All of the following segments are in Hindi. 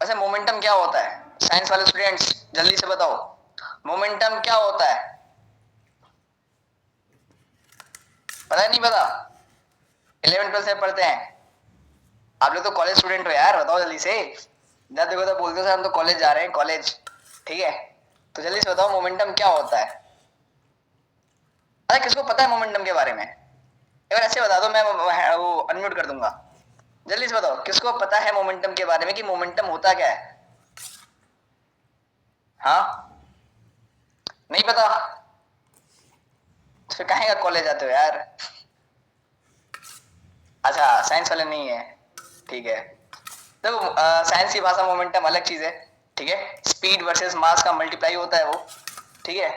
वैसे मोमेंटम क्या होता है? साइंस वाले स्टूडेंट्स जल्दी से बताओ, मोमेंटम क्या होता है? पता नहीं पता? 11 12 से पढ़ते हैं आप लोग तो, कॉलेज स्टूडेंट हो यार, बताओ जल्दी से। जब देखो तो बोलते हो सर हम तो कॉलेज जा रहे हैं, कॉलेज। ठीक है, तो जल्दी से बताओ मोमेंटम क्या होता है? अरे किसको पता है मोमेंटम के बारे में? एक बार ऐसे बता दो, मैं वो अनम्यूट कर दूंगा। जल्दी से बताओ किसको पता है मोमेंटम के बारे में, कि मोमेंटम होता क्या है? हाँ, नहीं पता? तो फिर काहे का कॉलेज जाते हो यार? अच्छा, साइंस वाले नहीं है, ठीक है। देखो साइंस की भाषा मोमेंटम अलग चीज है, ठीक है। स्पीड वर्सेस मास का मल्टीप्लाई होता है वो, ठीक है।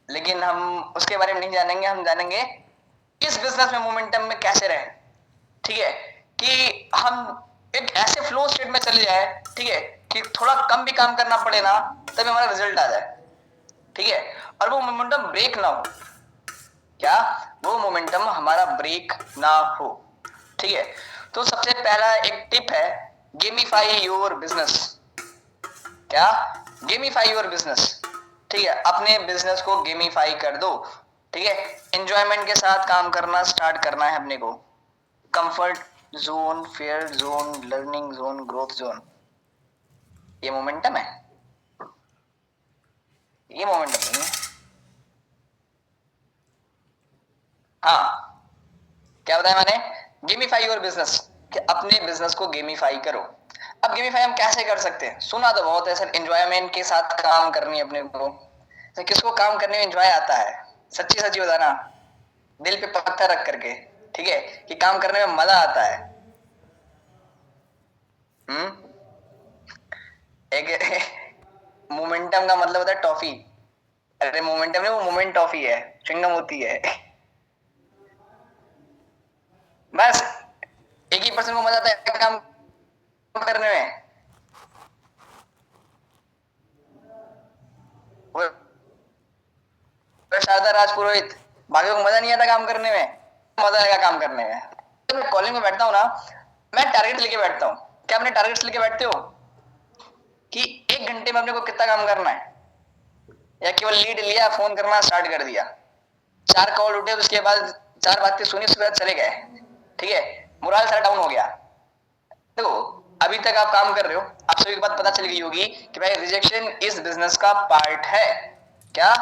लेकिन हम उसके बारे में नहीं जानेंगे, हम जानेंगे इस बिजनेस में मोमेंटम में कैसे रहे, ठीक है। कि हम एक ऐसे फ्लो स्टेट में चले जाए, ठीक है, कि थोड़ा कम भी काम करना पड़े ना, तभी हमारा रिजल्ट आ जाए, ठीक है। और वो मोमेंटम ब्रेक ना हो, क्या वो मोमेंटम हमारा ब्रेक ना हो, ठीक है। तो सबसे पहला एक टिप है, गेमिफाई योर बिजनेस। क्या? गेमिफाई योर बिजनेस, ठीक है। अपने बिजनेस को गेमिफाई कर दो, ठीक है। एंजॉयमेंट के साथ काम करना स्टार्ट करना है अपने को। Comfort zone, fair zone, learning zone, growth zone, ये मोमेंटम है? ये मोमेंटम नहीं है। हाँ, क्या बताया मैंने? गेमिफाई योर बिजनेस, कि अपने बिजनेस को गेमिफाई करो। अब गेमिफाई हम कैसे कर सकते हैं? सुना तो बहुत है सर, एंजॉयमेंट के साथ काम करनी है अपने को। तो किसको काम करने में एंजॉय आता है? सच्ची सच्ची बताना, दिल पे पत्थर रख करके, ठीक है, कि काम करने में मजा आता है। हम्म। एक मोमेंटम का मतलब होता है टॉफी। अरे मोमेंटम नहीं, वो मोमेंट टॉफी है, च्युइंगम होती है। बस एक ही पर्सन को मजा आता है काम करने में, वो शारदा राजपुरोहित। बाकी को मजा नहीं आता काम करने में, मजा आएगा काम करने में। जब मैं कॉलिंग में बैठता हूँ ना, मैं टारगेट लेके बैठता हूँ। क्या अपने टारगेट्स लेके बैठते हो कि 1 घंटे में अपने को कितना काम करना है? या केवल लीड लिया, फोन करना स्टार्ट कर दिया, 4 कॉल उठे, उसके बाद 4 बातें सुनी, उसके बाद चले गए, ठीक है, मोरल सारा डाउन हो गया। देखो अभी तक आप काम कर रहे हो, आप सभी को बात पता चल गई होगी कि भाई रिजेक्शन इस बिजनेस का पार्ट है। क्या?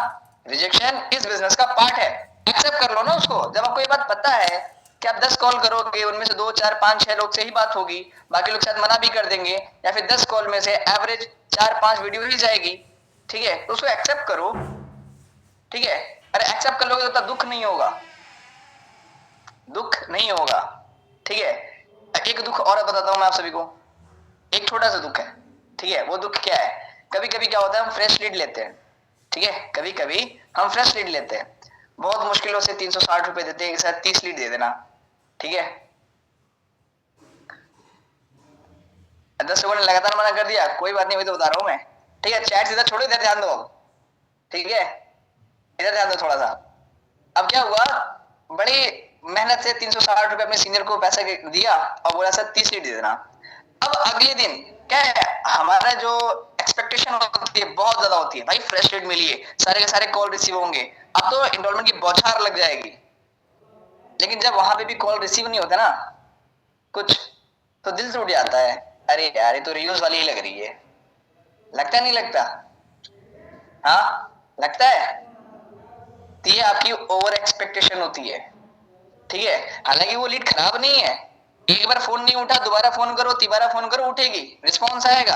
रिजेक्शन इस बिजनेस का पार्ट है, एक्सेप्ट कर लो ना उसको। जब आपको ये बात पता है कि आप 10 कॉल करोगे, उनमें से 2 4 5 6 लोग से ही बात होगी, बाकी लोग शायद मना भी कर देंगे, या फिर 10 कॉल में से एवरेज 4 5 वीडियो ही जाएगी, ठीक है, तो उसको एक्सेप्ट करो, ठीक है। अरे एक्सेप्ट कर लोगे तो दुख नहीं होगा, दुख नहीं होगा, ठीक है। एक दुख और बताता हूं मैं आप सभी को, एक छोटा सा दुख है, ठीक है। वो दुख क्या है? कभी कभी क्या होता है, हम फ्रेश लीड लेते हैं, ठीक है, कभी कभी हम फ्रेश लीड लेते हैं, बहुत मुश्किलों से 360 रुपए देते हैं, शायद 30 लीड दे देना, ठीक है। 10 लोगों ने लगातार मना कर दिया, कोई बात नहीं, वही तो बता रहा हूं मैं, ठीक है। चैट सीधा छोड़ो, इधर ध्यान दो, ठीक है, इधर ध्यान दो थोड़ा सा। अब क्या हुआ, बड़ी मेहनत से 360 रुपए अपने सीनियर को पैसा दिया और बोला सर 30 लीड दे देना। अब अगले दिन क्या है, हमारा जो एक्सपेक्टेशन होती है बहुत ज्यादा होती है, भाई फ्रेश लीड मिली है, सारे के सारे कॉल रिसीव होंगे, अब तो एनरोलमेंट की बौछार लग जाएगी। लेकिन जब वहां पे भी कॉल रिसीव नहीं होता ना कुछ, तो दिल टूट जाता है। अरे यार ये तो रियूज वाली ही लग रही है, लगता नहीं लगता? हाँ लगता है। तो ये आपकी ओवर एक्सपेक्टेशन होती है, ठीक है। हालांकि वो लीड खराब नहीं है, एक बार फोन नहीं उठा, दोबारा फोन करो, तीबारा फोन करो, उठेगी, रिस्पॉन्स आएगा,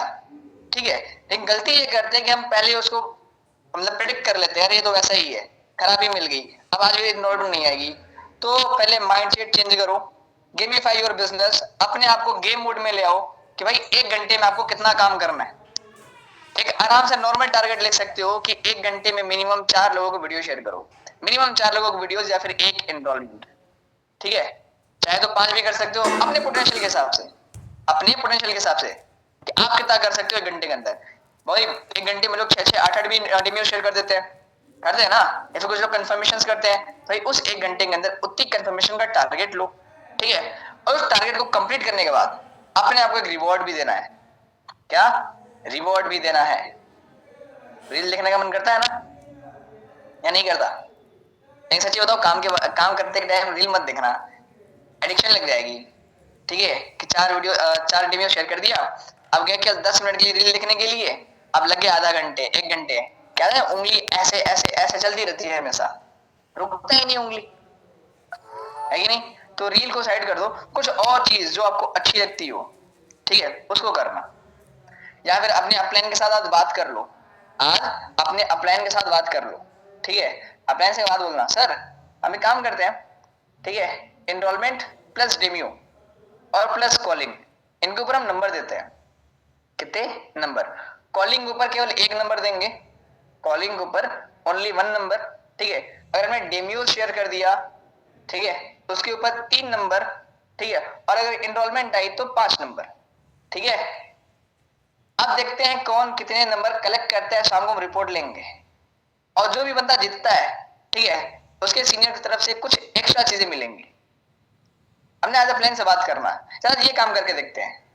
ठीक है। लेकिन गलती ये करते हैं कि हम पहले उसको मतलब प्रेडिक्ट कर लेते हैं, अरे ये तो वैसा ही है, खराबी मिल गई, अब आज भी नोट नहीं आएगी। तो पहले माइंडसेट चेंज करो, गेमिफाई योर बिजनेस, अपने आप को गेम मोड में ले आओ कि भाई 1 घंटे में आपको कितना काम करना है। एक आराम से नॉर्मल टारगेट ले सकते हो कि 1 घंटे में मिनिमम 4 लोगों को वीडियो शेयर करो, मिनिमम 4 लोगों को वीडियोस, या फिर एक एनरोलमेंट, ठीक है। चाहे तो 5 भी कर सकते हो, अपने पोटेंशियल के हिसाब से, अपने पोटेंशियल के हिसाब से कि आप कितना कर सकते हो 1 घंटे के अंदर। भाई 1 घंटे में लोग 6 6 8 8 भी डेमो शेयर कर देते हैं, करते हैं ना, या फिर कुछ लोग कंफर्मेशन करते हैं। भाई उस 1 घंटे के अंदर उतनी कंफर्मेशन का टारगेट लो, ठीक है। और उस टारगेट को कंप्लीट करने के बाद अपने आप को एक रिवॉर्ड भी देना है, क्या रिवॉर्ड भी देना है। रील देखने का मन करता है ना, या नहीं करता? लेकिन सच्ची बताओ, काम करते टाइम रील मत देखना, एडिक्शन लग जाएगी। ठीक है, कि 4 वीडियो शेयर कर दिया, अब गया क्या 10 मिनट की रील देखने के लिए, अब लग गया आधा घंटे 1 घंटे, क्या है उंगली ऐसे ऐसे ऐसे चलती रहती है हमेशा, रुकता ही नहीं उंगली, है कि नहीं? तो रील को साइड कर दो, कुछ और चीज जो आपको अच्छी लगती हो, ठीक है, उसको करना। या फिर अपने अपलाइन के साथ आज बात कर लो, आज अपने अपलाइन के साथ बात कर लो, ठीक है, अपलाइन से बात बोलना, सर हम एक काम करते हैं, ठीक है, इनरोलमेंट प्लस डेम्यू और प्लस कॉलिंग, इनके ऊपर हम नंबर देते हैं। कितने नंबर? कॉलिंग के ऊपर केवल 1 नंबर देंगे, कॉलिंग के ऊपर ओनली 1 नंबर, ठीक है। अगर मैं डेम्यू शेयर कर दिया, ठीक है, तो उसके ऊपर 3 नंबर, ठीक है, और अगर इनरोलमेंट आई तो 5 नंबर, ठीक है। अब देखते हैं कौन कितने नंबर कलेक्ट करता है, शाम को हम रिपोर्ट लेंगे, और जो भी बंदा जीतता है, ठीक है, उसके सीनियर की तरफ से कुछ एक्स्ट्रा चीजें मिलेंगी। हमने आज प्लान से बात करना है, चलो ये काम करके देखते हैं,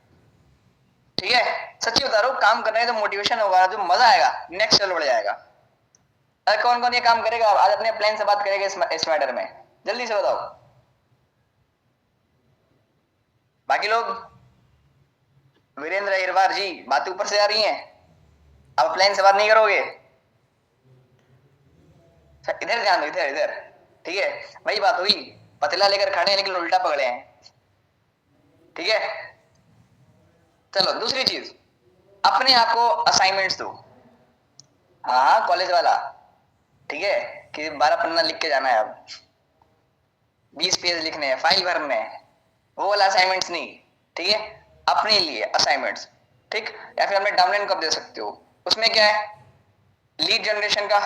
ठीक है। सच्ची बता रहा हूँ, काम करने तो मोटिवेशन होगा, जो मजा आएगा नेक्स्ट लेवल बढ़ जाएगा। अरे कौन कौन ये काम करेगा आज अपने प्लान से बात करेगा इस मैटर में, जल्दी से बताओ। बाकी लोग, वीरेंद्र अहिरवार जी, बातें ऊपर से आ रही हैं, अब प्लान से बात नहीं करोगे? इधर ध्यान दो, इधर इधर, ठीक है, वही बात हुई, पतला लेकर खड़े हैं लेकिन उल्टा पकड़े हैं, ठीक है। चलो दूसरी चीज, अपने आप को असाइनमेंट्स दो। हाँ कॉलेज वाला, ठीक है, कि 12 पन्ना लिख के जाना है, अब 20 पेज लिखने हैं, फाइल भरने हैं, वो वाला असाइनमेंट्स नहीं, ठीक है, अपने लिए असाइनमेंट्स, ठीक। या फिर अपने डाउनलाइन कब दे सकते हो, उसमें क्या है, लीड जनरेशन का,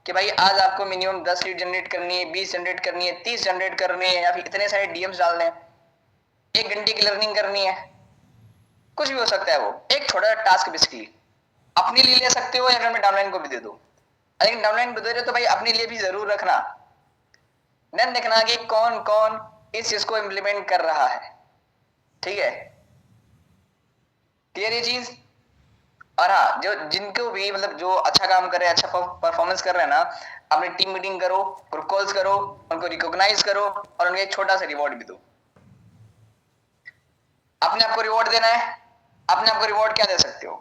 कि भाई आज आपको मिनिमम 10 लीड जनरेट करनी है, 20 जनरेट करनी है, 30 जनरेट करनी है, या फिर इतने सारे डीएम्स डालने हैं, 1 घंटे की लर्निंग करनी है, कुछ भी हो सकता है, वो एक छोटा सा टास्क बेसिकली अपने लिए ले सकते हो, या फिर मैं डाउनलाइन को भी दे दो। लेकिन डाउनलाइन को दे रहे हो तो भाई अपने लिए भी जरूर रखना, देन देखना कि कौन कौन इस चीज को इम्प्लीमेंट कर रहा है, ठीक है, क्लियर ये चीज। और हाँ, जो जिनको भी मतलब जो अच्छा काम कर रहे हैं, अच्छा परफॉर्मेंस कर रहे हैं ना, अपनी टीम मीटिंग करो, ग्रुप कॉल्स करो, उनको रिकॉग्नाइज करो, और उनको एक छोटा सा रिवॉर्ड भी दो। अपने आप को रिवॉर्ड देना है, अपने आप को रिवॉर्ड क्या दे सकते हो,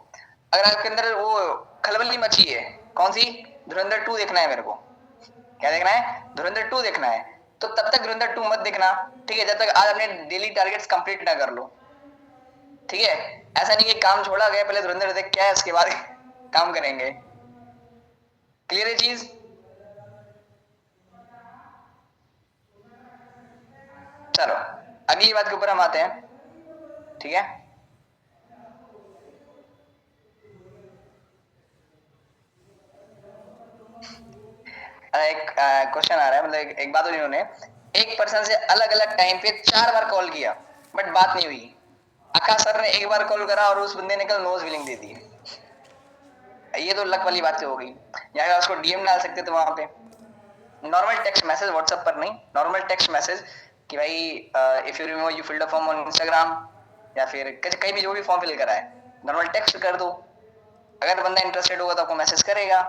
अगर आपके अंदर वो खलबली मची है, कौन सी, धुरंधर 2 देखना है मेरे को, क्या देखना है, धुरंधर 2 देखना है, तो तब तक धुरंधर 2 मत देखना, ठीक है, जब तक आज अपने डेली टारगेट्स कंप्लीट ना कर लो, ठीक है। ऐसा नहीं कि काम छोड़ा गया, पहले धुरंधर देख क्या है, उसके बाद काम करेंगे, क्लियर है चीज। चलो अगली बात के ऊपर हम आते हैं, ठीक है। एक क्वेश्चन आ रहा है, मतलब एक बात हुई, उन्होंने एक पर्सन से अलग अलग टाइम पे 4 बार कॉल किया बट बात नहीं हुई। आकाश सर ने 1 बार कॉल करा और उस बंदे ने कल नोज बिलिंग दे दी। ये तो लक वाली बात हो गई, या फिर उसको डीएम डाल सकते थे वहां पे, नॉर्मल टेक्स्ट मैसेज, व्हाट्सएप पर नहीं, नॉर्मल टेक्स्ट मैसेज, कि भाई if you remember you filled a form on Instagram, या फिर कहीं भी जो भी फॉर्म फिल करा है, नॉर्मल टेक्स्ट कर दो, अगर बंदा इंटरेस्टेड होगा तो आपको मैसेज करेगा।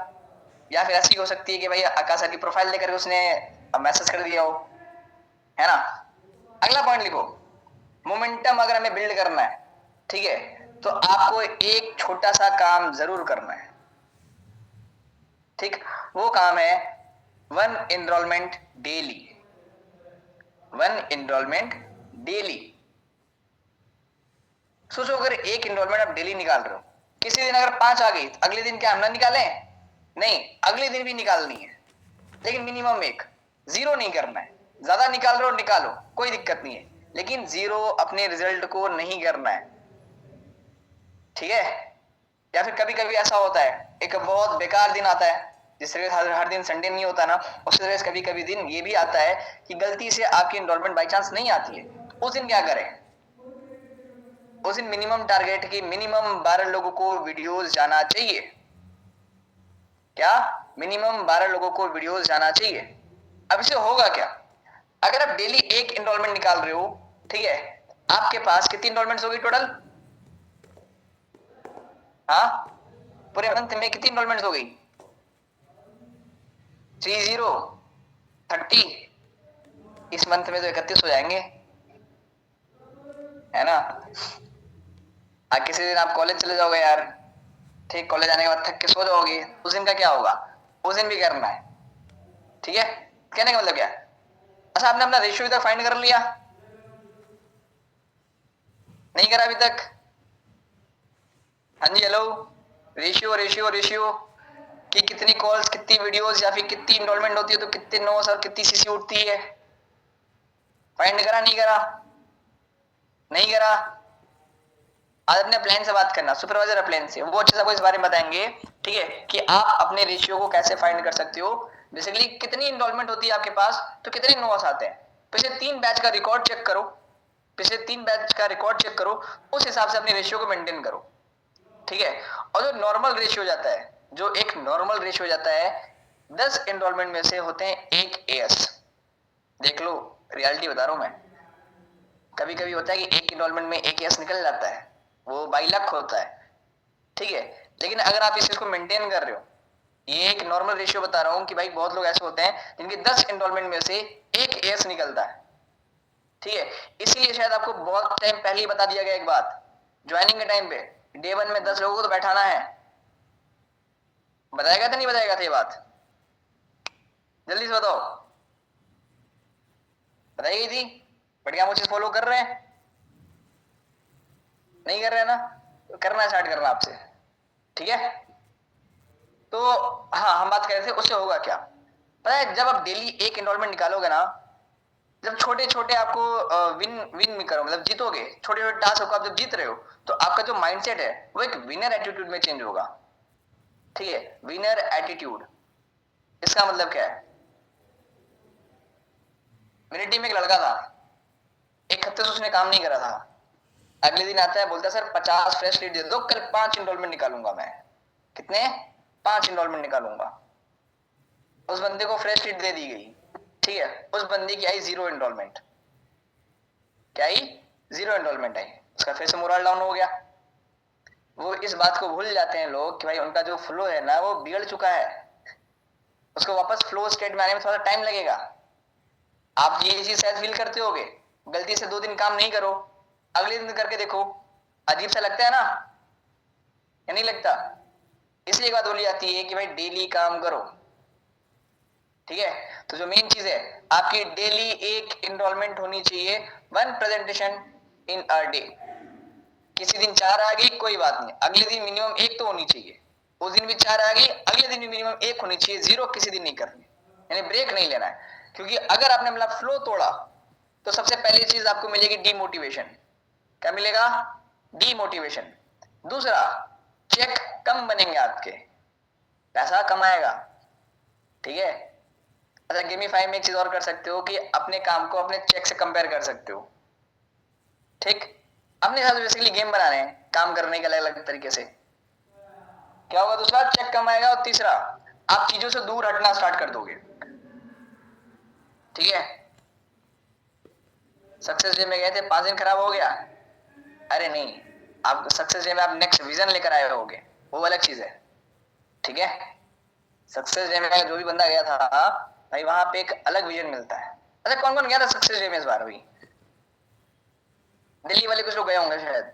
या फिर ऐसी हो सकती है कि भाई आकाश सर की प्रोफाइल लेकर उसने मैसेज कर दिया हो, है ना। अगला पॉइंट लिखो, मोमेंटम अगर हमें बिल्ड करना है, ठीक है, तो आपको एक छोटा सा काम जरूर करना है, ठीक, वो काम है 1 एनरोलमेंट डेली, 1 एनरोलमेंट डेली। सोचो अगर 1 एनरोलमेंट आप डेली निकाल रहे हो, किसी दिन अगर 5 आ गई, अगले दिन क्या हम ना निकालें? नहीं, अगले दिन भी निकालनी है, लेकिन मिनिमम 1, 0 नहीं करना है। ज्यादा निकाल रहे हो निकालो, कोई दिक्कत नहीं है, लेकिन 0 अपने रिजल्ट को नहीं करना है, ठीक है। या फिर कभी कभी ऐसा होता है, एक बहुत बेकार दिन आता है, जिस तरह से हर दिन संडे नहीं होता ना, उसी तरह से कभी कभी दिन ये भी आता है कि गलती से आपकी एनरोलमेंट बाई चांस नहीं आती है, उस दिन क्या करें, उस दिन मिनिमम टारगेट की मिनिमम 12 लोगों को वीडियोस जाना चाहिए, क्या मिनिमम 12 लोगों को वीडियोस जाना चाहिए। अब इससे होगा क्या, अगर आप डेली 1 एनरोलमेंट निकाल रहे हो, ठीक है, आपके पास कितनी एनरोलमेंट होगी टोटल, हाँ, पूरे मंथ में कितनी इनरोलमेंट हो गई? 30 इस मंथ में तो 31 हो जाएंगे, है ना। किसी दिन आप कॉलेज चले जाओगे यार, ठीक, कॉलेज आने के बाद थक के सो जाओगे, उस दिन का क्या होगा? उस दिन भी करना है, ठीक है। कहने का मतलब क्या है? अच्छा, आपने अपना रेशियो तक फाइंड कर लिया? नहीं करा अभी तक? हाँ जी, हेलो। रेशियो रेशियो रेशियो कि कितनी कॉल्स, कितनी वीडियोस, या फिर कितनी इनरोलमेंट होती है तो कितने नोट्स और कितनी सीसी उठती है, फाइंड करा? नहीं करा? नहीं करा? आज अपने प्लान से बात करना, सुपरवाइजर प्लान से, वो अच्छे से आपको इस बारे में बताएंगे, ठीक है, कि आप अपने रेशियो को कैसे फाइंड कर सकते हो। बेसिकली कितनी इनरोलमेंट होती है आपके पास तो कितने नोट्स आते हैं, पिछले 3 बैच का रिकॉर्ड चेक करो, पिछले 3 बैच का रिकॉर्ड चेक करो, उस हिसाब से अपने रेशियो को मेंटेन करो, ठीक है। और जो नॉर्मल रेशियो जाता है, जो एक नॉर्मल रेशियो जाता है, 10 एनरोलमेंट में से होते हैं 1 एएस। देख लो, रियलिटी बता रहा हूं मैं। कभी कभी होता है कि 1 एनरोलमेंट में 1 एएस निकल जाता है, वो बाई लक होता है, ठीक है। लेकिन अगर आप इस चीज को मेंटेन कर रहे हो, ये एक नॉर्मल रेशियो बता रहा हूं कि भाई बहुत लोग ऐसे होते हैं जिनके 10 एनरोलमेंट में से 1 एएस निकलता है, ठीक है। इसीलिए शायद आपको बहुत टाइम पहले ही बता दिया गया एक बात, ज्वाइनिंग के टाइम पे, डे 1 में 10 लोगों को तो बैठाना है। बताएगा था नहीं बताएगा था ये बात? जल्दी से बताओ, बताई गई थी? बढ़िया, मुझे फॉलो कर रहे हैं? नहीं कर रहे हैं ना? तो करना स्टार्ट करना आपसे, ठीक है। तो हाँ, हम बात कर रहे थे उससे होगा क्या, पता है, जब आप डेली 1 एनरोलमेंट निकालोगे ना, जब छोटे छोटे आपको विन विन में करो, मतलब जीतोगे, छोटे छोटे टास्क को आप जब जीत रहे हो, तो आपका जो माइंडसेट है वो एक विनर एटीट्यूड में चेंज होगा, ठीक है। विनर एटीट्यूड, इसका मतलब क्या है? मेरी टीम में एक लड़का था, एक हफ्ते से उसने काम नहीं करा था, अगले दिन आता है, बोलता है सर 50 फ्रेश लीड दे दो, कल 5 इनरोलमेंट निकालूंगा मैं। कितने? 5 इनरोलमेंट निकालूंगा। उस बंदे को फ्रेश लीड दे दी गई, ठीक है, उस बंदे की आई 0 इनरोलमेंट। क्या आई? 0 इनरोलमेंट आई। उसका फिर से मोरल डाउन हो गया। वो इस बात को भूल जाते हैं लोग कि भाई उनका जो फ्लो है ना वो बिगड़ चुका है, उसको वापस फ्लो स्टेट में आने में थोड़ा टाइम लगेगा। आप ये चीज शायद फील करते होगे, गलती से 2 दिन काम नहीं करो, अगले दिन करके देखो, अजीब सा लगता है ना, या नहीं लगता? इसलिए एक बात बोली जाती है कि भाई डेली काम करो, ठीक है। तो जो मेन चीज है, आपकी डेली 1 इनरोलमेंट होनी चाहिए, 1 प्रेजेंटेशन इन अ डे। किसी दिन 4 आ गई कोई बात नहीं, अगले दिन मिनिमम 1 तो होनी चाहिए, उस दिन भी 4 आ गई, अगले दिन भी मिनिमम 1 होनी चाहिए, 0 किसी दिन नहीं करनी, यानी ब्रेक नहीं लेना है। क्योंकि अगर आपने अपना फ्लो तोड़ा तो सबसे पहली चीज आपको मिलेगी डीमोटिवेशन। क्या मिलेगा? डीमोटिवेशन। दूसरा, चेक कम बनेंगे आपके, पैसा कम आएगा, ठीक है। अच्छा, गेमीफाई में एक चीज और कर सकते हो कि अपने काम को अपने चेक से कंपेयर कर सकते हो, ठीक। अपने साथ बेसिकली गेम बनाने हैं, काम करने के अलग अलग तरीके से। क्या होगा? दूसरा, चेक कम आएगा, और तीसरा, आप चीजों से दूर हटना स्टार्ट कर दोगे, ठीक है। सक्सेस डे में गए थे, 5 दिन खराब हो गया, अरे नहीं, आप सक्सेस डे में आप नेक्स्ट विजन लेकर आए होगे, वो अलग चीज है, ठीक है। सक्सेस डे में जो भी बंदा गया था भाई, वहां पे एक अलग विजन मिलता है। अच्छा, कौन कौन गया था सक्सेस डे में इस बार? अभी दिल्ली वाले कुछ लोग गए होंगे शायद,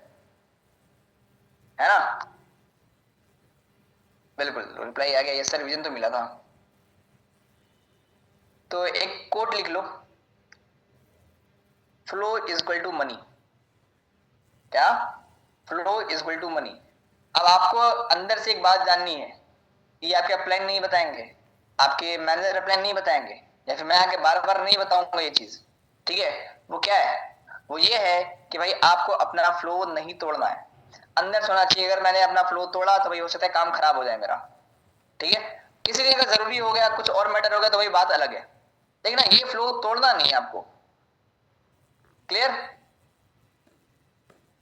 है ना? बिल्कुल, रिप्लाई आ गया, यस सर, विजन तो मिला था। तो एक कोट लिख लो, flow is equal to money. क्या? Flow is equal to money. अब आपको अंदर से एक बात जाननी है, ये आपके अपलाइन नहीं बताएंगे, आपके मैनेजर अपलाइन नहीं बताएंगे, या फिर मैं आके बार बार नहीं बताऊंगा ये चीज, ठीक है। वो क्या है? वो ये है कि भाई आपको अपना फ्लो नहीं तोड़ना है, अंदर से होना चाहिए, अगर मैंने अपना फ्लो तोड़ा तो भाई हो सकता है काम खराब हो जाए मेरा, ठीक है। किसी लिए अगर जरूरी हो गया, कुछ और मैटर हो गया तो भाई बात अलग है, लेकिन ना, ये फ्लो तोड़ना नहीं है आपको। क्लियर?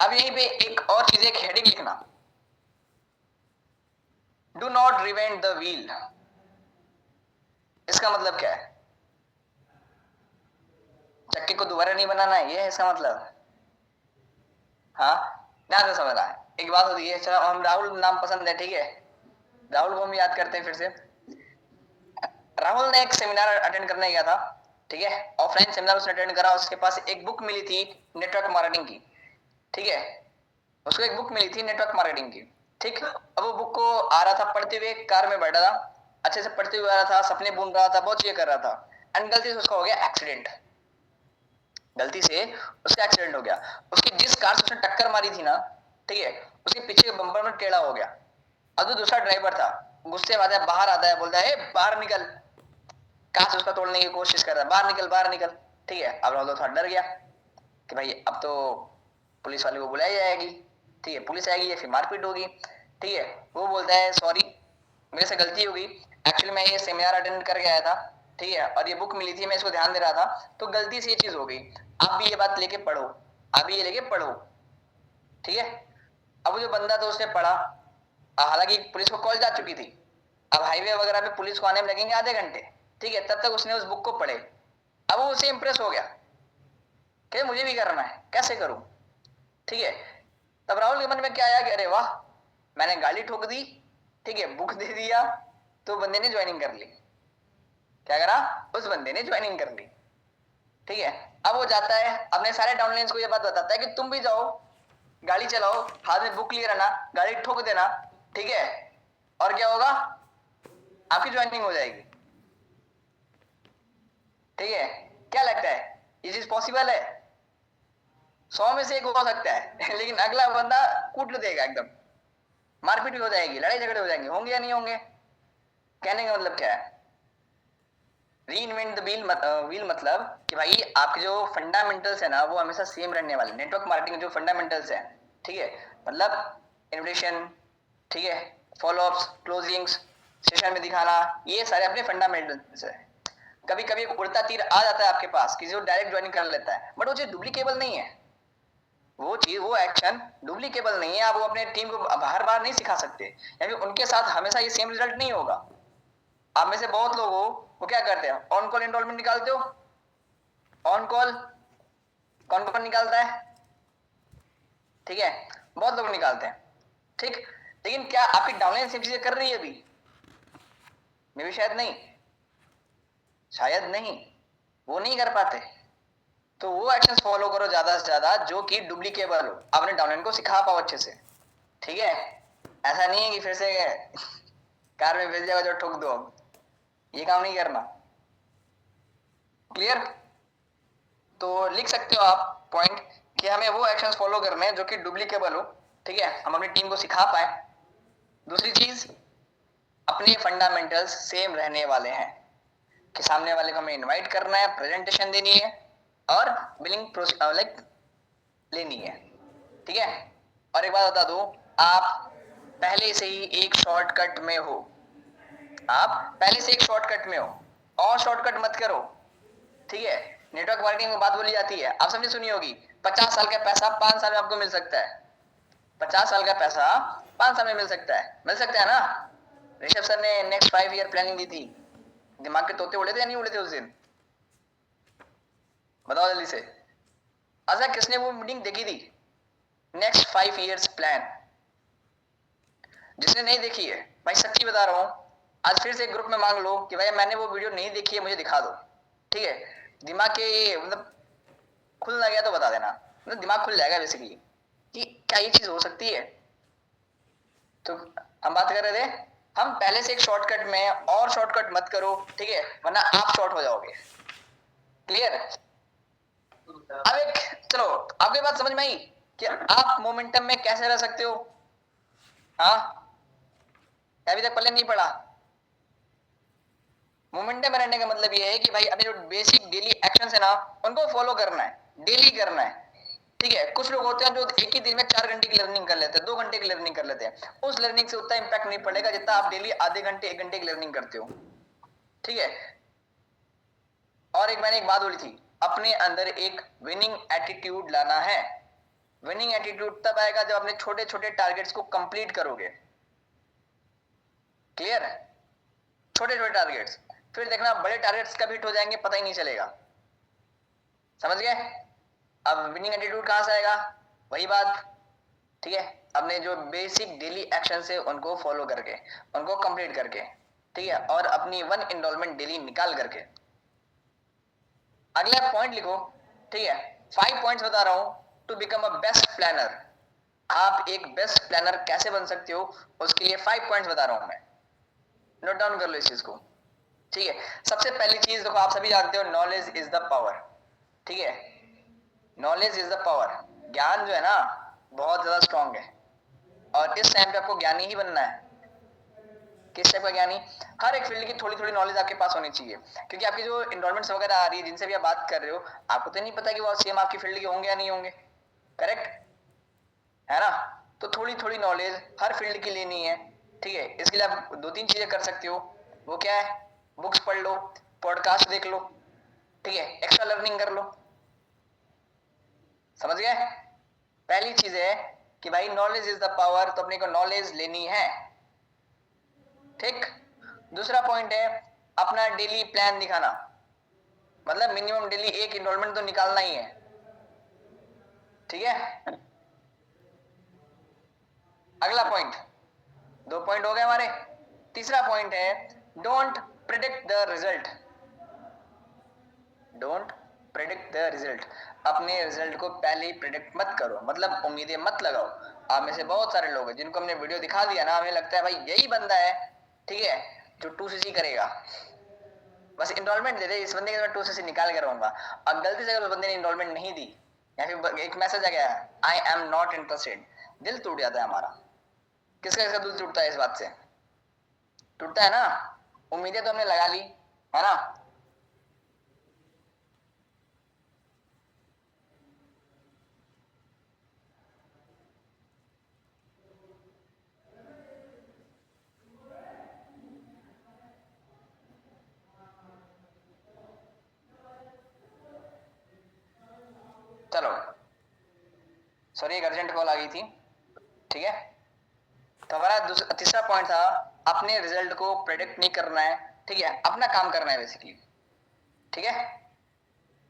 अब यहीं पे एक और चीज, एक हेडिंग लिखना, डू नॉट रिवेंट द व्हील। इसका मतलब क्या है? चक्के को दोबारा नहीं बनाना है, ये है इसका मतलब। हाँ, ध्यान से समझना है। एक बात होती है, चलो हम राहुल नाम पसंद है, ठीक है, राहुल को हम याद करते हैं फिर से। राहुल ने एक सेमिनार अटेंड करने गया था, ठीक है, ऑफलाइन सेमिनार उसने अटेंड करा। उसके पास एक बुक मिली थी नेटवर्क मार्केटिंग की, ठीक है, उसको एक बुक मिली थी नेटवर्क मार्केटिंग की, ठीक। अब वो बुक को आ रहा था पढ़ते हुए, कार में बैठा था, अच्छे से पढ़ते हुए आ रहा था, सपने बुन रहा था, बहुत चीजें कर रहा था, एंड गलती से उसका हो गया एक्सीडेंट। गलती से उसका एक्सीडेंट हो गया। उसकी जिस कार से उसने टक्कर मारी थी ना, ठीक है, उसके पीछे बम्पर में टेढ़ा हो गया। अब जो दूसरा ड्राइवर था, गुस्से में आता है, बाहर आता है, बोलता है बाहर निकल, कांच उसका तोड़ने की कोशिश कर रहा है, बाहर निकल बाहर निकल, ठीक है। अब राहुल थोड़ा डर गया कि भाई अब तो पुलिस वाले को बुलाई जाएगी, ठीक है, पुलिस आएगी या फिर मारपीट होगी, ठीक है। वो बोलता है सॉरी, मेरे से गलती हो गई, एक्चुअली मैं ये सेमिनार अटेंड करके आया था, ठीक है, और ये बुक मिली थी, मैं इसको ध्यान दे रहा था, तो गलती से ये चीज हो गई। आप भी ये बात लेके पढ़ो, आप भी ये लेके पढ़ो, ठीक है। अब जो बंदा था उसने पढ़ा, हालांकि पुलिस को कॉल जा चुकी थी, अब हाईवे वगैरह पे पुलिस को आने में लगेंगे आधे घंटे, ठीक है, तब तक उसने उस बुक को पढ़े। अब वो उसे इंप्रेस हो गया कि मुझे भी करना है, कैसे करूं, ठीक है। तब राहुल के मन में क्या आया कि अरे वाह, मैंने गाड़ी ठोक दी, ठीक है, बुक दे दिया, तो बंदे ने ज्वाइनिंग कर ली। क्या करा, उस बंदे ने ज्वाइनिंग कर ली, ठीक है। अब वो जाता है अपने सारे डाउनलाइंस को ये बात बताता है कि तुम भी जाओ, गाड़ी चलाओ, हाथ में बुक लिए रहना, गाड़ी ठोक देना, ठीक है, और क्या होगा, आपकी ज्वाइनिंग हो जाएगी, ठीक है। क्या लगता है ये चीज पॉसिबल है? 100 में से एक हो सकता है लेकिन अगला बंदा कूट देगा एकदम, मारपीट भी हो जाएगी, लड़ाई झगड़े हो जाएंगे, होंगे या नहीं होंगे? कहने का मतलब क्या है, री इन्वेंट द व्हील मतलब कि भाई आपके जो फंडामेंटल्स है ना वो हमेशा सेम रहने वाले। नेटवर्क मार्केटिंग जो फंडामेंटल्स है, ठीक है, मतलब इन्विटेशन, ठीक है, फॉलोअप्स, क्लोजिंग्स, सेशन में दिखाना, ये सारे अपने फंडामेंटल्स है। कभी कभी उड़ता तीर आ जाता है आपके पास कि जो डायरेक्ट ज्वाइनिंग कर लेता है, बट वो चीज डुप्लीकेबल नहीं है, वो चीज वो एक्शन डुप्लीकेबल नहीं है। आप वो अपने टीम को बार बार नहीं सिखा सकते, यानी उनके साथ हमेशा ये सेम रिजल्ट नहीं होगा। आप में से बहुत लोग हो वो क्या करते हैं, ऑन कॉल एनरोलमेंट निकालते हो, ऑन कॉल कौन कौन निकालता है, ठीक है, बहुत लोग निकालते हैं, ठीक। लेकिन क्या आपकी डाउनलाइन सेम चीजें कर रही है अभी? मे भी शायद नहीं, शायद नहीं, वो नहीं कर पाते। तो वो एक्शंस फॉलो करो ज्यादा से ज्यादा जो कि डुप्लीकेबल हो, अपने डाउनलाइन को सिखा पाओ अच्छे से, ठीक है। ऐसा नहीं है कि फिर से कार में भेज जाओ जो ठोक दो, ये काम नहीं करना, क्लियर। तो लिख सकते हो आप पॉइंट कि हमें वो एक्शंस फॉलो करने हैं जो कि डुप्लीकेबल हो, ठीक है, हम अपनी टीम को सिखा पाए। दूसरी चीज, अपने फंडामेंटल्स सेम रहने वाले हैं कि सामने वाले को हमें इनवाइट करना है, प्रेजेंटेशन देनी है और बिलिंग लाइक लेनी है, ठीक है। और एक बात बता दूं, आप पहले से ही एक शॉर्टकट में हो, आप पहले से एक शॉर्टकट में हो, और शॉर्टकट मत करो, ठीक है। नेटवर्क मार्केटिंग में बात बोली जाती है, आप सबने सुनी होगी, 50 साल का पैसा 5 साल में आपको मिल सकता है, 50 साल का पैसा 5 साल में मिल सकता है, मिल सकता है ना। ऋषभ सर ने नेक्स्ट 5 ईयर प्लानिंग दी थी, दिमाग के तोते उड़े थे या नहीं उड़े थे उस दिन? बताओ जल्दी से। अच्छा, किसने वो मीटिंग देखी थी, नेक्स्ट 5 ईयर्स प्लान? जिसने नहीं देखी है, भाई सच्ची बता रहा हूँ, आज फिर से एक ग्रुप में मांग लो कि भाई मैंने वो वीडियो नहीं देखी है, मुझे दिखा दो, ठीक है। दिमाग के मतलब खुल ना गया तो बता देना, मतलब दिमाग खुल जाएगा बेसिकली कि क्या ये चीज हो सकती है। तो हम बात कर रहे थे, हम पहले से एक शॉर्टकट में, और शॉर्टकट मत करो, ठीक है, वरना आप शॉर्ट हो जाओगे, क्लियर। अब एक, चलो आपकी बात समझ में आई कि आप मोमेंटम में कैसे रह सकते हो? हाँ, अभी तक पहले नहीं पढ़ा। मोमेंटम में रहने का मतलब ये है कि भाई अपने जो बेसिक डेली एक्शन है ना उनको फॉलो करना है, डेली करना है, ठीक है। कुछ लोग होते हैं जो एक ही दिन में 4 घंटे की लर्निंग कर लेते हैं, 2 घंटे की लर्निंग कर लेते हैं, उस लर्निंग से उतना इंपैक्ट नहीं पड़ेगा जितना आप डेली आधे घंटे 1 घंटे की लर्निंग करते हो, ठीक है। और एक मैंने एक बात बोली थी, अपने अंदर एक विनिंग एटीट्यूड लाना है। विनिंग एटीट्यूड तब आएगा जब अपने छोटे छोटे टारगेट्स को कंप्लीट करोगे, क्लियर है। छोटे छोटे टारगेट्स, फिर देखना बड़े टारगेट्स कब हिट हो जाएंगे पता ही नहीं चलेगा, समझ गए। अब विनिंग एटीट्यूड कहां से आएगा, वही बात, ठीक है, अपने जो बेसिक डेली एक्शन है उनको फॉलो करके, उनको कंप्लीट करके, ठीक है, और अपनी 1 इनरोलमेंट डेली निकाल करके। अगला पॉइंट लिखो, ठीक है, 5 पॉइंट्स बता रहा हूं to become a best planner. आप एक बेस्ट प्लानर कैसे बन सकते हो उसके लिए 5 पॉइंट्स बता रहा हूं मैं, नोट डाउन कर लो इस चीज को, ठीक है। सबसे पहली चीज देखो, आप सभी जानते हो नॉलेज इज द पावर, ठीक है, नॉलेज इज द पावर। ज्ञान जो है ना बहुत ज्यादा स्ट्रांग है, और इस टाइम पे आपको ज्ञानी ही बनना है। किस टाइप का ज्ञानी? हर एक फील्ड की थोड़ी थोड़ी नॉलेज आपके पास होनी चाहिए, क्योंकि आपकी जो इन्वायरमेंट्स वगैरह आ रही है जिनसे भी आप बात कर रहे हो, आपको तो नहीं पता कि वो सेम आपकी फील्ड के होंगे या नहीं होंगे, करेक्ट है ना? तो थोड़ी थोड़ी नॉलेज हर फील्ड की लेनी है, ठीक है। इसके लिए आप 2-3 चीजें कर सकते हो। वो क्या है? बुक्स पढ़ लो, पॉडकास्ट देख लो, ठीक है, एक्स्ट्रा लर्निंग कर लो। समझ गए? पहली चीज है कि भाई नॉलेज इज द पावर, तो अपने को नॉलेज लेनी है, ठीक। दूसरा पॉइंट है अपना डेली प्लान दिखाना, मतलब मिनिमम डेली एक इनरोलमेंट तो निकालना ही है, ठीक है। अगला पॉइंट, 2 पॉइंट हो गए हमारे। तीसरा पॉइंट है don't predict the result, don't predict the result. अपने रिजल्ट को पहले ही प्रिडिक्ट मत करो, मतलब उम्मीदें मत लगाओ। आप में से बहुत सारे लोग हैं जिनको हमने वीडियो दिखा दिया ना, हमें लगता है भाई यही बंदा है, ठीक है, जो 2cc करेगा, बस इनरोलमेंट दे दे इस बंदे के, मैं 2cc निकाल के रहूंगा। अब गलती से अगर उस बंदे ने इनरोलमेंट नहीं दी, या फिर एक मैसेज आ गया आई एम नॉट इंटरेस्टेड, दिल टूट जाता है हमारा। किसका किसका दिल टूटता है इस बात से? टूटता है ना। उम्मीदें तो हमने लगा ली, है ना। चलो सॉरी, एक अर्जेंट कॉल आ गई थी, ठीक है। तो हमारा तीसरा पॉइंट था अपने रिजल्ट को प्रेडिक्ट नहीं करना है, ठीक है, अपना काम करना है बेसिकली, ठीक है।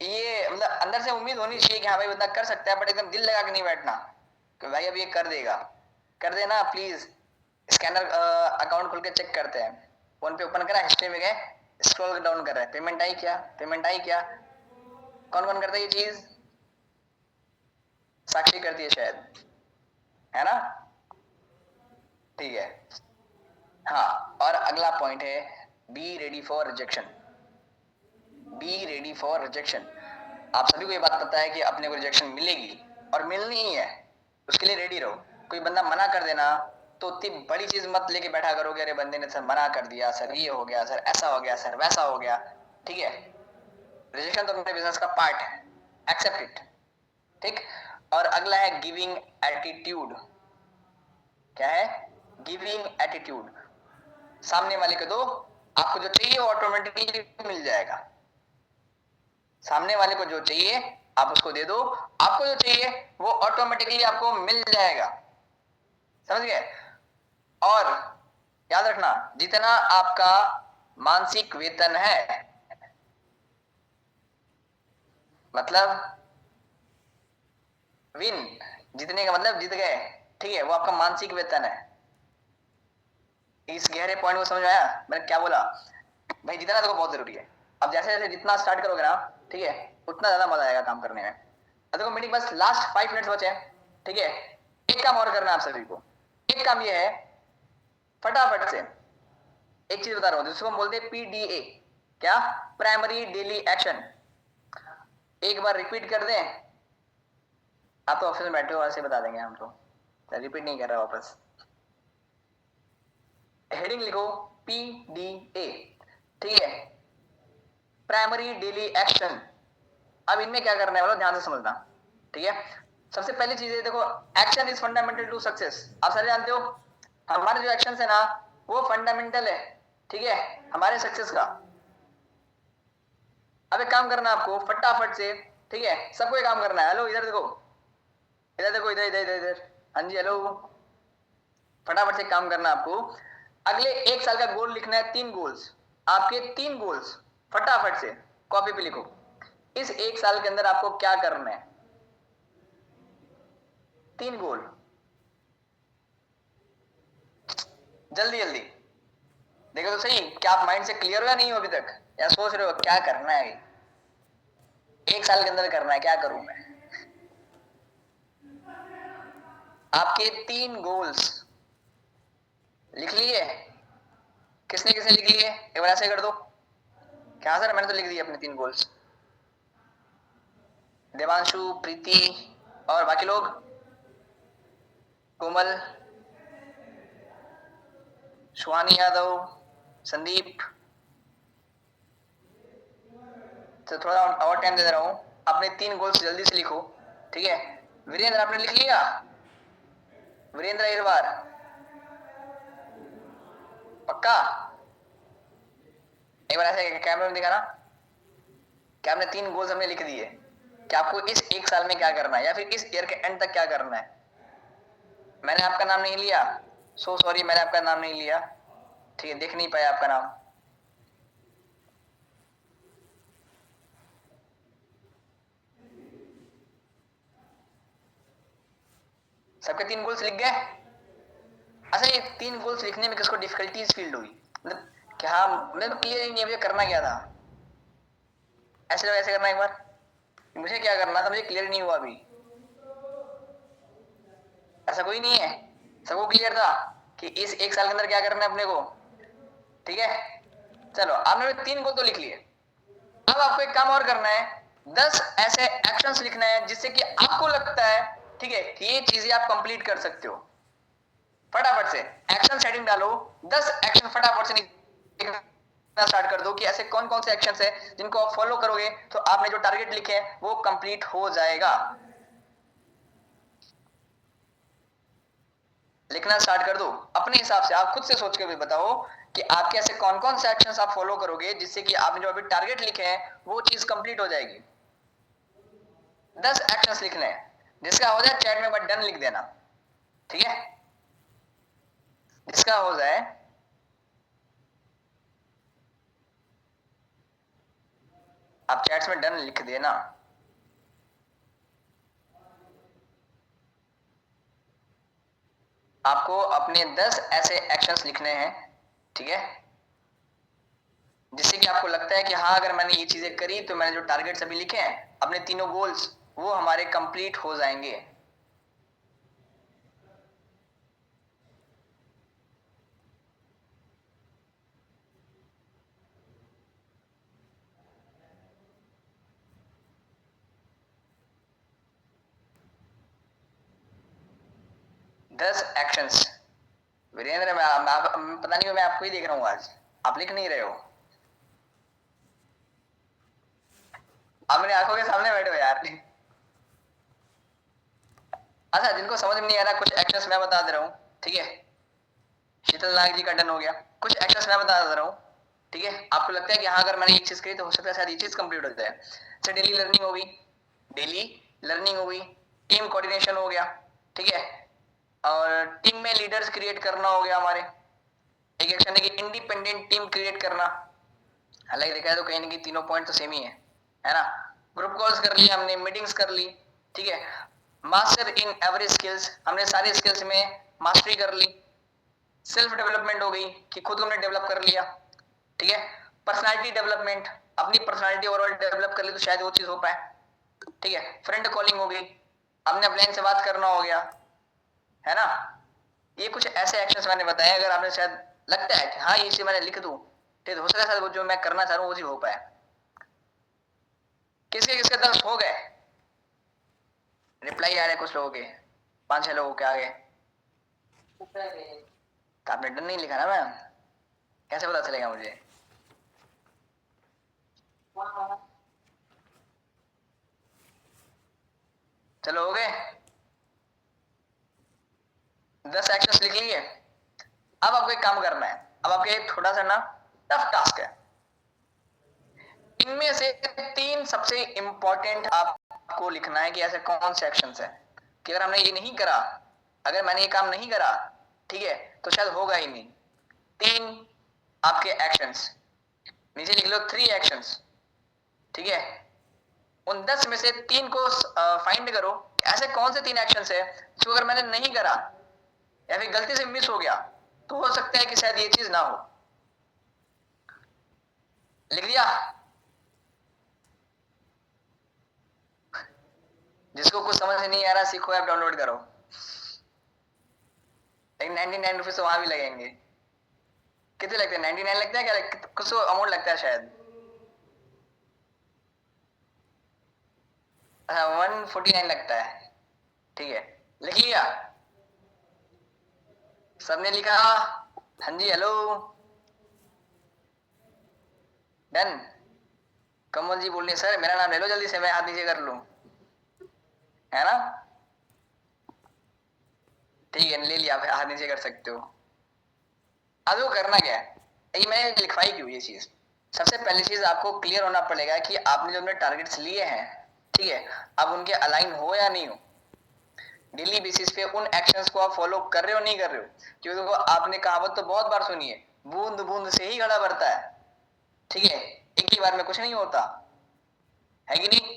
ये मतलब अंदर से उम्मीद होनी चाहिए कि हाँ भाई बंदा कर सकता है, बट एकदम दिल लगा के नहीं बैठना कि भाई अब ये कर देगा। कर देना प्लीज, स्कैनर अकाउंट खोल के चेक करते हैं, फोन पे ओपन करा, हिस्ट्री में गए, स्क्रॉल डाउन कर रहे हैं, पेमेंट आई क्या, पेमेंट आई क्या। कौन कौन करता है ये चीज? साक्षी करती है शायद, है ना, ठीक है। हाँ, और अगला पॉइंट है be ready for rejection, be ready for rejection. आप सभी को ये बात पता है कि अपने को रिजेक्शन मिलेगी और मिलनी ही है, उसके लिए रेडी रहो। कोई बंदा मना कर देना तो इतनी बड़ी चीज मत लेके बैठा करोगे, अरे बंदे ने सर मना कर दिया, सर ये हो गया, सर ऐसा हो गया, सर वैसा हो गया, ठीक है। रिजेक्शन तो अपने बिजनेस का पार्ट है, एक्सेप्ट इट, ठीक। और अगला है गिविंग एटीट्यूड। क्या है? Giving attitude. सामने वाले को दो, आपको जो चाहिए वो ऑटोमेटिकली मिल जाएगा। सामने वाले को जो चाहिए आप उसको दे दो, आपको जो चाहिए वो ऑटोमेटिकली आपको मिल जाएगा, समझ गए। और याद रखना, जितना आपका मानसिक वेतन है, मतलब विन, जीतने का मतलब जीत गए, ठीक है, वो आपका मानसिक वेतन है। इस गहरे पॉइंट को समझ में आया मैंने क्या बोला? भाई जितना तो बहुत जरूरी है। अब जैसे जैसे जितना स्टार्ट करोगे ना, ठीक है, उतना ज्यादा मजा आएगा काम करने में। अब देखो मीटिंग बस लास्ट 5 मिनट्स बचे हैं, ठीक है। एक काम और करना है आप सभी को। एक काम ये है, फटाफट से एक चीज बता रहा हूं जिसको हम बोलते हैं PDA। क्या? Primary daily action. एक बार रिपीट कर दें, आप तो ऑफिस में बैठे हो, ऐसे बता देंगे हम तो, रिपीट नहीं कर रहा वापस। हेडिंग लिखो PDA, ठीक है, प्राइमरी डेली एक्शन। अब इनमें क्या करना है बोलो, ध्यान से समझना, ठीक है। सबसे पहली चीज है, देखो, action is fundamental to success. आप सारे जानते हो हमारे जो एक्शन है ना वो फंडामेंटल है, ठीक है, हमारे सक्सेस का। अब एक काम करना है आपको फटाफट से, ठीक है, सबको एक काम करना है। हेलो इधर देखो, इधर देखो, इधर इधर इधर इधर, हाँ जी हेलो। फटाफट से काम करना है आपको, अगले 1 साल का गोल लिखना है, 3 गोल्स, आपके 3 गोल्स, फटाफट से कॉपी पे लिखो। इस 1 साल के अंदर आपको क्या करना है, 3 गोल, जल्दी जल्दी देखो तो सही, क्या आप माइंड से क्लियर हो या नहीं हो अभी तक, या सोच रहे हो क्या करना है, 1 साल के अंदर करना है, क्या करूं मैं। आपके 3 गोल्स लिख लिए? किसने किसने लिख लिए, एक बार ऐसे कर दो। क्या सर, मैंने तो लिख दिए अपने 3 गोल्स। देवांशु, प्रीति और बाकी लोग, कोमल, सुहानी यादव, संदीप। तो थोड़ा और टाइम दे रहा हूं, अपने 3 गोल्स जल्दी से लिखो, ठीक है। वीरेंद्र आपने लिख लिया? वीरेंद्र इरवार पक्का? एक बार ऐसे कैमरे में दिखाना कि आपने 3 गोल्स हमने लिख दिए, कि आपको इस 1 साल में क्या करना है या फिर इस ईयर के एंड तक क्या करना है। मैंने आपका नाम नहीं लिया, सो सॉरी, मैंने आपका नाम नहीं लिया, ठीक है, देख नहीं पाया आपका नाम। सबके 3 गोल्स लिख गए? अच्छा, ये 3 गोल्स लिखने में किसको डिफिकल्टीज फील हुई, मतलब कि हाँ मैं क्लियर ही नहीं मुझे करना क्या था। ऐसे ऐसे करना एक बार, मुझे क्या करना था मुझे क्लियर नहीं हुआ अभी। ऐसा कोई नहीं है, सबको क्लियर था कि इस 1 साल के अंदर क्या करना है अपने को, ठीक है। चलो आपने 3 गोल तो लिख लिए, अब आपको एक काम और करना है, 10 ऐसे एक्शंस लिखना है जिससे कि आपको लगता है, ठीक है, कि ये चीजें आप कंप्लीट कर सकते हो। फटाफट से एक्शन सेटिंग डालो, 10 एक्शन फटाफट से लिखना स्टार्ट कर दो कि ऐसे कौन कौन से एक्शंस है जिनको आप फॉलो करोगे तो आपने जो टारगेट लिखे हैं वो कंप्लीट हो जाएगा। लिखना स्टार्ट कर दो अपने हिसाब से, आप खुद से सोच के भी बताओ कि आपके ऐसे कौन कौन से एक्शंस आप फॉलो करोगे जिससे कि आपने जो अभी टारगेट लिखे हैं वो चीज कंप्लीट हो जाएगी। 10 एक्शंस लिखने हैं, जिसका हो जाए चैट में बट डन लिख देना, ठीक है। जिसका हो जाए आप चैट्स में डन लिख देना। आपको अपने 10 ऐसे एक्शंस लिखने हैं, ठीक है, जिससे कि आपको लगता है कि हाँ अगर मैंने ये चीजें करी तो मैंने जो टारगेट्स अभी लिखे हैं अपने 3 गोल्स वो हमारे कंप्लीट हो जाएंगे। दस एक्शंस। वीरेंद्र मैं पता नहीं मैं आपको ही देख रहा हूँ आज, आप लिख नहीं रहे हो, आप मेरी आंखों के सामने बैठे हो यार। अच्छा, जिनको समझ में नहीं आ रहा कुछ एक्शंस मैं बता दे रहा हूँ, ठीक है। शीतल नाग जी का डन हो गया, कुछ एक्शंस मैं बता दे रहा हूँ, ठीक है। आपको लगता है कि हाँ अगर मैंने ये चीज करी तो हो सकता है शायद ये चीज कंप्लीट हो जाए। अच्छा, डेली लर्निंग हो गई, डेली लर्निंग हो गई, टीम कोऑर्डिनेशन हो गया, ठीक है, और टीम में लीडर्स क्रिएट करना हो गया हमारे। एक एक्शन है कि इंडिपेंडेंट टीम क्रिएट करना, हालांकि देखा है तो कहीं ना कहीं तीनों पॉइंट तो सेम ही है ना। ग्रुप कॉल्स कर ली हमने, मीटिंग्स कर ली, ठीक है। मास्टर इन एवरी स्किल्स, हमने सारी स्किल्स में मास्टरी कर ली। सेल्फ डेवलपमेंट हो गई कि खुद को हमने डेवलप कर लिया, ठीक है। पर्सनालिटी डेवलपमेंट, अपनी पर्सनालिटी ओवरऑल डेवलप कर ली तो शायद वो चीज हो पाए, ठीक है। फ्रेंड कॉलिंग हो गई, हमने अपने से बात करना हो गया, है ना। ये कुछ ऐसे एक्शंस मैंने बताए, अगर आपने शायद लगता है कि हाँ ये चीज मैंने लिख दूं, ठीक है, हो सकता है वो जो मैं करना चाह रहा हूँ वो चीज हो पाए। किसके किसके 10 हो गए? रिप्लाई आ रहे कुछ लोगों के, 5-6 लोगों के आ गए, तो आपने डन नहीं लिखा ना मैम, कैसे पता चलेगा मुझे। चलो हो गए, 10 एक्शंस लिख लिए। अब आपको एक काम करना है, अब आपके एक थोड़ा सा ना टफ टास्क है, इनमें से 3 सबसे इंपॉर्टेंट आपको लिखना है कि ऐसे कौन से एक्शंस है कि अगर हमने ये नहीं करा, अगर मैंने ये काम नहीं करा, ठीक है, तो शायद होगा ही नहीं। 3 आपके एक्शंस नीचे लिख लो, 3 एक्शंस, ठीक है। उन 10 में से 3 को फाइंड करो, ऐसे कौन से 3 एक्शंस है जो अगर मैंने नहीं करा या फिर गलती से मिस हो गया तो हो सकता है कि शायद ये चीज ना हो। लिख लिया? जिसको कुछ समझ नहीं आ रहा, सीखो ऐप डाउनलोड करो। लेकिन 99 रुपीज तो वहां भी लगेंगे। कितने लगते हैं? 99 लगता है क्या? कुछ तो अमाउंट लगता है शायद। अच्छा, 149 लगता है। ठीक है, लिख लिया? सबने लिखा? हाँ जी, हेलो, डन। कमल जी बोल रहे सर मेरा नाम ले लो जल्दी से, मैं हाथ नीचे कर लूं, है ना? ठीक है, ले लिया, आप हाथ नीचे कर सकते हो। अब वो करना क्या है, ये मैंने लिखवाई क्यों ये चीज? सबसे पहली चीज आपको क्लियर होना पड़ेगा कि आपने जो अपने टारगेट्स लिए हैं, ठीक है, अब उनके अलाइन हो या नहीं हो। डेली बेसिस पे उन एक्शंस को आप फॉलो कर रहे हो नहीं कर रहे हो? क्योंकि देखो, आपने कहावत तो बहुत बार सुनी है, बूंद बूंद से ही घड़ा भरता है। ठीक है, एक ही बार में कुछ नहीं होता है कि नहीं?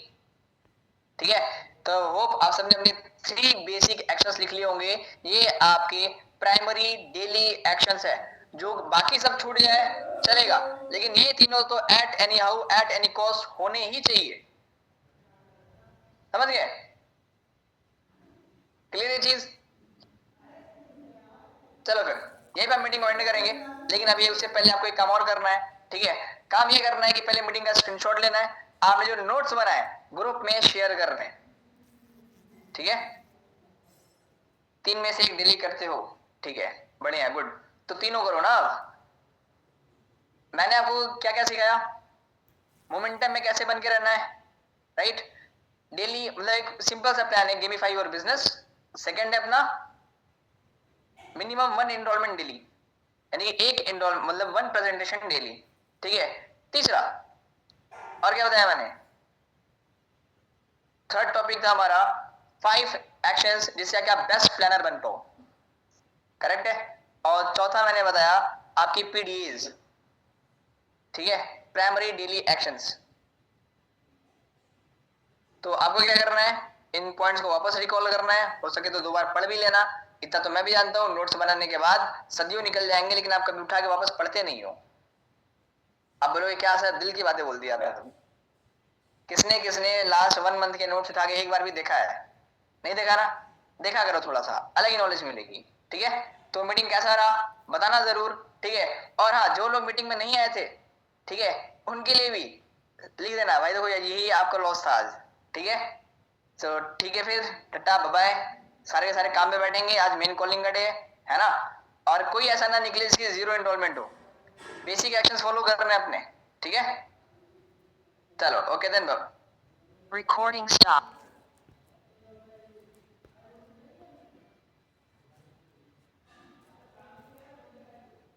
ठीक है, तो होप आप सबने अपने 3 बेसिक एक्शंस लिख लिए होंगे। ये आपके प्राइमरी डेली एक्शंस है। जो बाकी सब छूट जाए चलेगा, लेकिन ये तीनों तो at any how, at any cost होने ही चाहिए। समझ गए? क्लियर ये चीज? चलो फिर यही पर मीटिंग एंड करेंगे, लेकिन अभी उससे पहले आपको एक काम और करना है। ठीक है, काम ये करना है कि पहले मीटिंग का स्क्रीनशॉट लेना है, आपने जो नोट्स बनाए ग्रुप में शेयर करने। ठीक है, 3 में से एक डिलीट करते हो। ठीक है, बढ़िया, गुड। तो तीनों करो ना। अब मैंने आपको क्या क्या सिखाया, मोमेंटम में कैसे बन के रहना है, राइट? डेली मतलब एक सिंपल सा प्लान है, गेमिफाई योर बिजनेस। सेकंड है अपना मिनिमम 1 एनरोलमेंट डेली, यानी एक एनरोल मतलब 1 प्रेजेंटेशन डेली। ठीक है, तीसरा और क्या बताया मैंने? थर्ड टॉपिक था हमारा 5 एक्शंस जिससे कि आप बेस्ट प्लानर बन पाओ। करेक्ट है? और चौथा मैंने बताया आपकी पीडीएज। ठीक है, प्राइमरी डेली एक्शंस। तो आपको क्या करना है, इन पॉइंट्स को वापस रिकॉल करना है, हो सके तो 2 बार पढ़ भी लेना। इतना तो मैं भी जानता हूँ, नोट्स बनाने के बाद सदियों निकल जाएंगे, लेकिन आप कभी उठा के वापस पढ़ते नहीं हो। आप बोलोगे क्या सर, दिल की बातें बोल दी आपने। किसने किसने लास्ट 1 मंथ के नोट्स उठा के एक बार भी देखा है? नहीं देखा ना? देखा करो, थोड़ा सा अलग ही नॉलेज मिलेगी। ठीक है, तो मीटिंग कैसा रहा बताना जरूर। ठीक है, और हाँ, जो लोग मीटिंग में नहीं आए थे, ठीक है, उनके लिए भी लिख देना भाई, देखो यही आपका लॉस था आज। ठीक है, तो ठीक है, फिर टाटा बाय। सारे के सारे काम पे बैठेंगे, आज मेन कॉलिंग का डे है ना? और कोई ऐसा ना निकले जिसकी 0 एनरोलमेंट हो। बेसिक एक्शंस फॉलो करने अपने। ठीक है, चलो ओके देन, रिकॉर्डिंग स्टॉप।